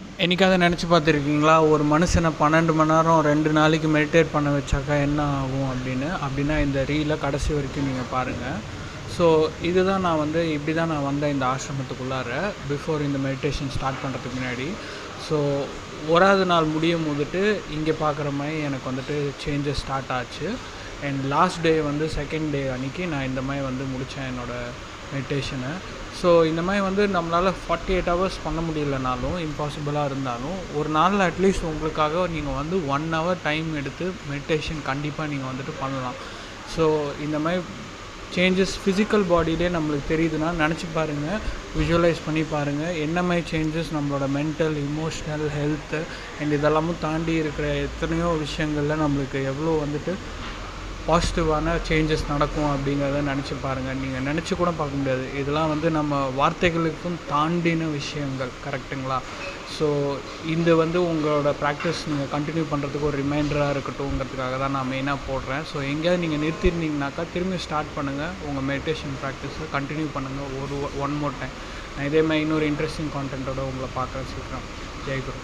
என்னைக்காவது நினச்சி பார்த்துருக்கீங்களா, ஒரு மனுஷனை 12 மணி நேரம் 2 நாளைக்கு மெடிடேட் பண்ண வச்சாக்கா என்ன ஆகும் அப்படின்னு? அப்படின்னா இந்த ரீலை கடைசி வரைக்கும் நீங்கள் பாருங்கள். ஸோ இதுதான் இப்படி தான் நான் வந்தேன் இந்த ஆசிரமத்துக்குள்ளார, பிஃபோர் இந்த மெடிடேஷன் ஸ்டார்ட் பண்ணுறதுக்கு முன்னாடி. ஸோ ஒராவது நாள் முடியும் போதுட்டு இங்கே பார்க்குற மாதிரி எனக்கு சேஞ்சஸ் ஸ்டார்ட் ஆச்சு. And last day second day அன்றைக்கி நான் இந்த மாதிரி முடித்தேன் என்னோடய மெடிடேஷனை. ஸோ இந்த மாதிரி நம்மளால் 48 ஹவர்ஸ் பண்ண முடியலனாலும், இம்பாசிபிளாக இருந்தாலும், ஒரு நாளில் அட்லீஸ்ட் உங்களுக்காக நீங்கள் 1 ஹவர் டைம் எடுத்து மெடிடேஷன் கண்டிப்பாக நீங்கள் பண்ணலாம். ஸோ இந்த மாதிரி சேஞ்சஸ் ஃபிசிக்கல் பாடியிலே நம்மளுக்கு தெரியுதுன்னா நினச்சி பாருங்கள், விஷுவலைஸ் பண்ணி பாருங்கள், என்ன மாதிரி சேஞ்சஸ் நம்மளோட மென்டல், இமோஷ்னல், ஹெல்த்து அண்ட் இதெல்லாமும் தாண்டி இருக்கிற எத்தனையோ விஷயங்களில் நம்மளுக்கு எவ்வளோ பாசிட்டிவான சேஞ்சஸ் நடக்கும் அப்படிங்கிறத நினச்சி பாருங்கள். நீங்கள் நினச்சி கூட பார்க்க முடியாது. இதெல்லாம் நம்ம வார்த்தைகளுக்கும் தாண்டின விஷயங்கள், கரெக்டுங்களா? ஸோ இந்த உங்களோட ப்ராக்டிஸ் நீங்கள் கண்டினியூ பண்ணுறதுக்கு ஒரு ரிமைண்டராக இருக்கட்டும்ங்கிறதுக்காக தான் நான் மெயினாக போடுறேன். ஸோ எங்கேயாவது நீங்கள் நிறுத்திருந்தீங்கனாக்கா திரும்பி ஸ்டார்ட் பண்ணுங்கள், உங்கள் மெடிடேஷன் ப்ராக்டிஸை கண்டினியூ பண்ணுங்கள் ஒன் மோர் டைம். நான் இதே மாதிரி இன்னொரு இன்ட்ரெஸ்டிங் கான்டென்ட்டோட உங்களை பார்க்குறேன் சீக்கிரம். ஜெய் குரு.